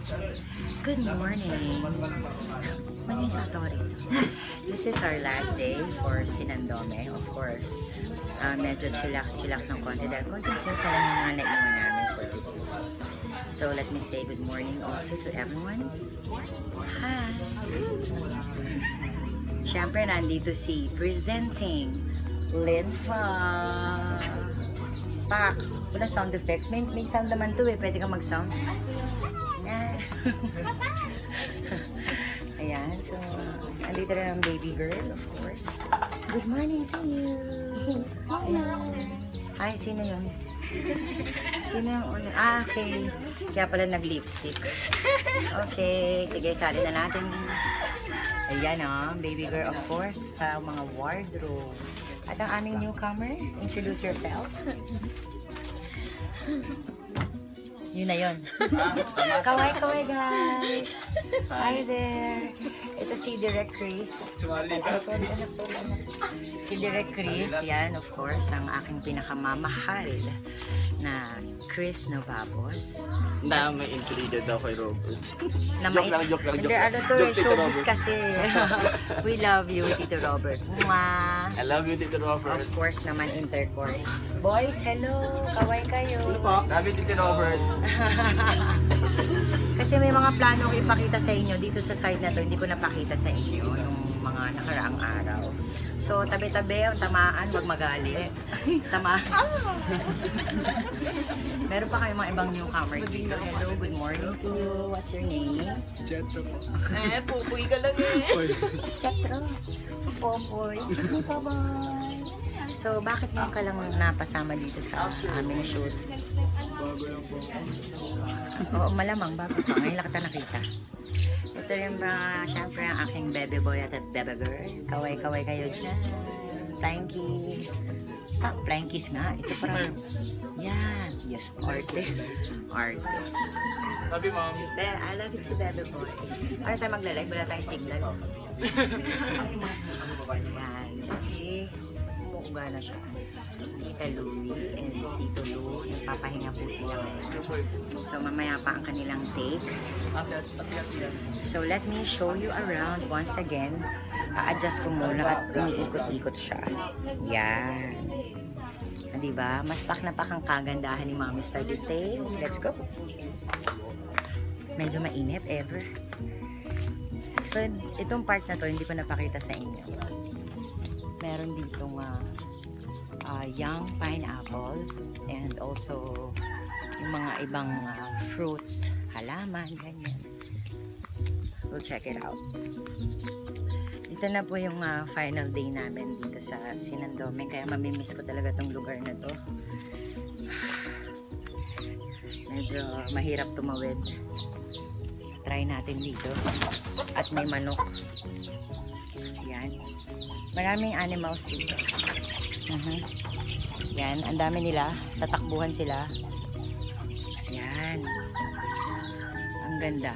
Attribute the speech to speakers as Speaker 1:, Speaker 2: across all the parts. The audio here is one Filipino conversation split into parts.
Speaker 1: Good morning. May katawa rito. This is our last day for Sinandome, of course. Medyo chillax ng konti dahil konti since na lang yung mga naiwan namin for today. So let me say good morning also to everyone. Hi! Siyempre nandito si presenting Linfa. Pak! Wala sound effects. May sound naman to eh. Pwede kang mag-sounds. Ayan, so andito rin ang baby girl, of course. Good morning to you. Ayan. Hi, sino yun? Sino yung una? Okay. Kaya pala nag-lipstick. Okay, sige, sali na natin. Ayan baby girl, of course, sa mga wardrobe. At ang aming newcomer, introduce yourself. Yun na yun. Kaway guys. Hi there. Ito si Direct Chris. Si Direct Chris, yan of course, ang aking pinakamamahal na Chris Novabos.
Speaker 2: Na may intriga daw kay Robert. Joke lang.
Speaker 1: Hindi, ano to eh, showbiz kasi. We love you, Tito Robert. Mwah!
Speaker 2: I love you, Tito Robert.
Speaker 1: Of course naman, intercourse. Boys, hello! Kaway kayo.
Speaker 2: Ano po? Love you, Tito Robert.
Speaker 1: Kasi may mga plano ko ipakita sa inyo dito sa side na to, hindi ko napakita sa inyo nung mga nakaraang araw. So, tabi-tabi, ang tamaan, wag magalit. Tamaan. Meron pa kayong mga ibang newcomer dito. Hello, good morning to you. What's your name?
Speaker 2: Jetro po.
Speaker 1: Pupuy ka lang eh. Chatro. Popoy. Bye-bye. So, bakit ngayon ka lang napasama dito sa aming shoot?
Speaker 2: Bago lang po.
Speaker 1: Oo, malamang bago pa. Ngayon lang kita nakita. Ito rin ba, syempre, ang aking bebe boy at bebe girl. Kaway-kaway kayo dyan. Flying kiss. Flying kiss nga. Ito parang, yan. Yes, arte. Arte.
Speaker 2: Love you, Mom.
Speaker 1: I love it si bebe boy. Ano tayo magla-live? Wala tayong signal. Yan. Kasi, umuuga na siya. Tita Louie and Tito Lou, nagpapahinga po sila ngayon. So mamaya pa ang kanilang take. So let me show you around once again. A-adjust ko muna at umiikot-ikot siya. Yan. Diba? Mas pak na pak ang kagandahan ni Mami Star Detail. Let's go! Medyo mainit ever. So itong part na to hindi ko napakita sa inyo. Meron ditong young pineapple and also yung mga ibang fruits, halaman, ganyan. We'll check it out. Dito na po yung final day namin dito sa Sinandome, kaya mamimiss ko talaga tong lugar na to. Medyo mahirap tumawid. Try natin dito. At may manok. Yan. Maraming animals dito. Yan, ang dami nila. Tatakbuhan sila. Yan. Ang ganda.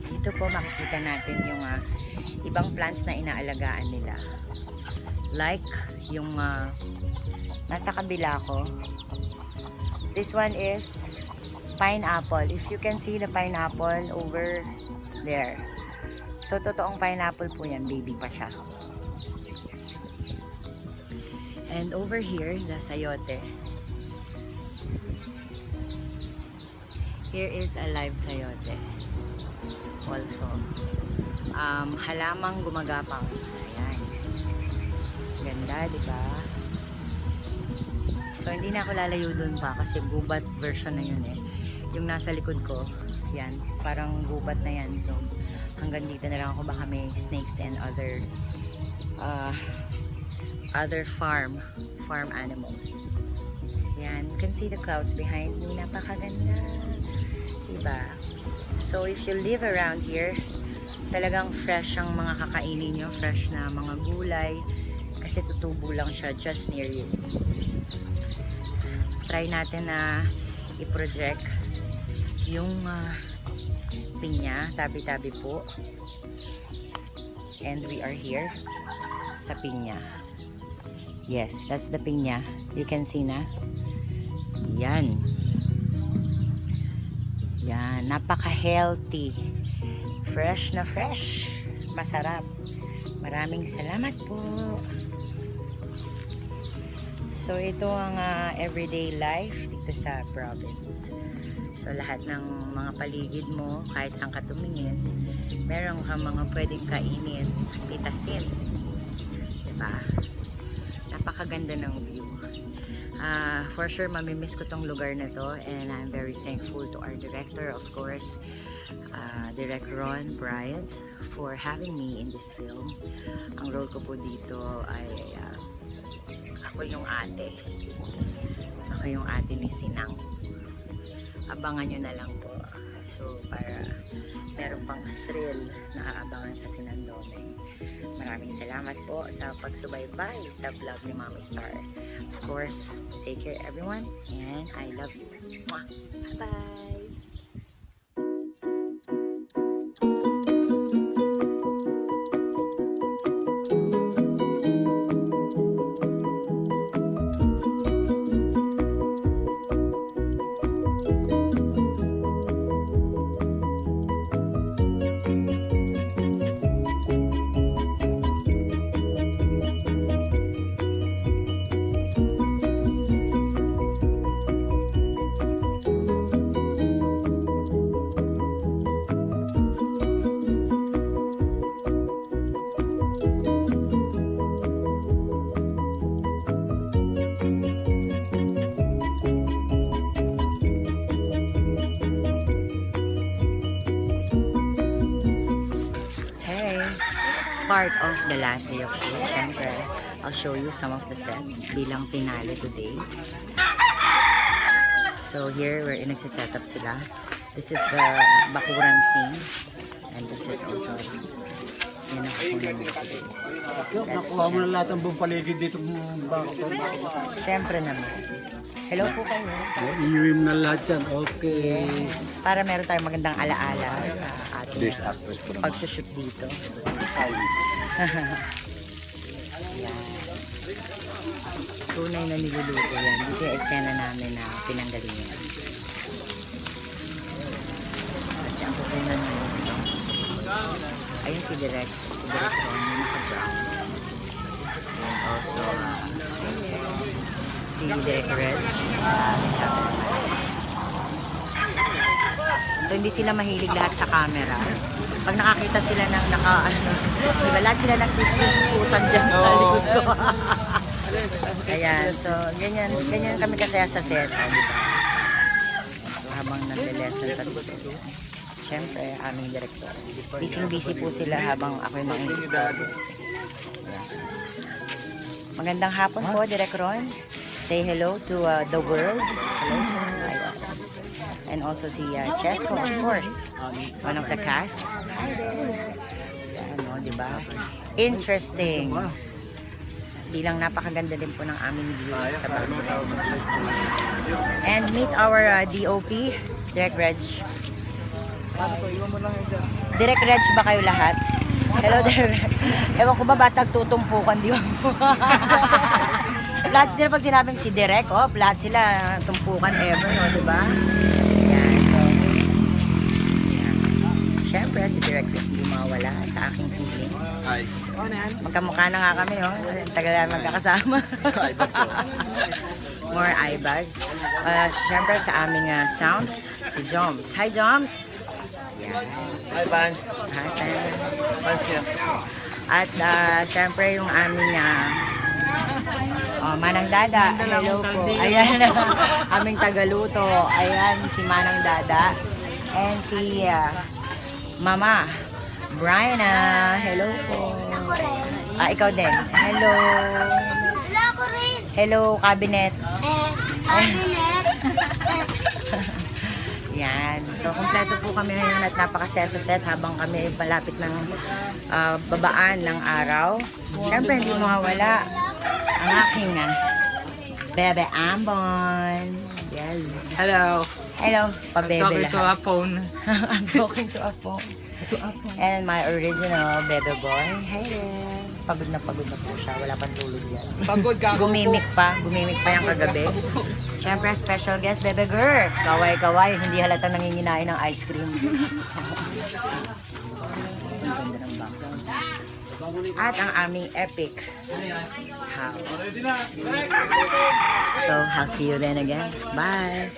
Speaker 1: Dito po makikita natin yung ibang plants na inaalagaan nila. Like yung nasa kabila ko. This one is pineapple. If you can see the pineapple over there. So, totoong pineapple po yan. Baby pa siya. And over here, the sayote. Here is a live sayote. Also. Halamang gumagapang. Ayan. Ganda, di ba? So, hindi na ako lalayo dun pa kasi gubat version na yun eh. Yung nasa likod ko, yan. Parang gubat na yan. So, hanggang dito na lang ako. Baka may snakes and other farm animals. Yan, you can see the clouds behind me. Napakaganda. Diba? So, if you live around here, talagang fresh ang mga kakainin nyo. Fresh na mga gulay. Kasi tutubo lang siya just near you. Try natin na i-project yung pinya. Tabi-tabi po. And we are here sa pinya. Yes, that's the pinya. You can see na. Yan. Yan, napaka-healthy. Fresh na fresh. Masarap. Maraming salamat po. So, ito ang everyday life dito sa province. So, lahat ng mga paligid mo, kahit saan ka tumingin, meron kang mga pwedeng kainin, pitasin. Diba? Napakaganda ng view. For sure, mamimiss ko tong lugar na to, and I'm very thankful to our director, of course, Direk Ron Bryant, for having me in this film. Ang role ko po dito ay ako yung ate. Ako yung ate ni Sinang. Abangan nyo na lang po. So, para meron pang thrill na aabangan sa Sinandone. Maraming salamat po sa pagsubaybay sa vlog ni Mami Star. Of course, take care everyone, and I love you. Mwah! Bye-bye! Part of the last day of shoot. Siyempre, I'll show you some of the set bilang finale today. So here, we're nagsiset up sila. This is the bakuran scene. And this is also yun ang bakuran nila today.
Speaker 3: Nakuha mo na lahat ng buong paligid dito.
Speaker 1: Siyempre naman. Hello po kayo.
Speaker 3: Iuwi mo na lahat yan. Okay.
Speaker 1: Yes. Para meron tayong magandang alaala sa ating pagsushoot dito. Yan. Tunay na niluluto yan. Dito yung eksena namin na pinanggalingan. Kasi ang pupunan namin ito. Ayun si Direk. Si Direk Ron, yung naka-brown. And also, si Direk Reg. So, hindi sila mahilig lahat sa camera. Pag nakakita sila ng diba, lahat sila nagsusukutan dyan sa likod ko. Ayan, so, ganyan kami kasaya sa set. Diba? So, habang nag-lesson tayo. Siyempre, aming director. Busy po sila habang ako'y mang-istorbo. Magandang hapon po, Direk Ron. Say hello to the world. Hello. And also si Chesko, of course. One of the cast. Hi there. Ano, diba? Interesting. Bilang napakaganda din po ng aming view sa barangay. And meet our DOP, Direk Reg. Direk Reg ba kayo lahat? Hello, Direk. Ewan ko ba ba't nagtutumpukan, di ba? Lahat sila pag sinabing si Direk, lahat sila tumpukan ever, no, di ba? Yan, so, yan. Siyempre, si Direk Chris hindi mawala sa aking feeling.
Speaker 2: Ay.
Speaker 1: Magkamukha na nga kami, no? Tagal na magkakasama. More eye bag. Siyempre, sa aming sounds, si Joms. Hi, Joms! Yan.
Speaker 2: Hi, Vance.
Speaker 1: Hi, Pans.
Speaker 2: Vance niya.
Speaker 1: At siyempre, yung aming Manang Dada, hello po. Ayan, aming tagaluto. Ayan, si Manang Dada. And si Mama, Bryna, hello po. Ikaw din. Hello.
Speaker 4: Hello ko rin.
Speaker 1: Hello, Cabinet.
Speaker 4: Cabinet.
Speaker 1: Yan. So, kompleto po kami ngayon at napakasaya sa set habang kami palapit ng babaan ng araw. Siyempre, hindi mawawala ang aking Bebe Ambon. Yes.
Speaker 5: Hello.
Speaker 1: Hello, pabebe
Speaker 5: Talking to a
Speaker 1: lahat.
Speaker 5: phone.
Speaker 1: I'm talking to a phone. And my original Bebe boy. Hey there. Pagod na po siya. Wala pang tulog yan.
Speaker 5: Pagod ka.
Speaker 1: Gumimik pa yung kagabi. Siyempre, special guest, Bebe Girl. Kaway-kaway, hindi halata nanginginain ng ice cream. Ang ganda ng background. At ang aming epic house. So, I'll see you then again. Bye!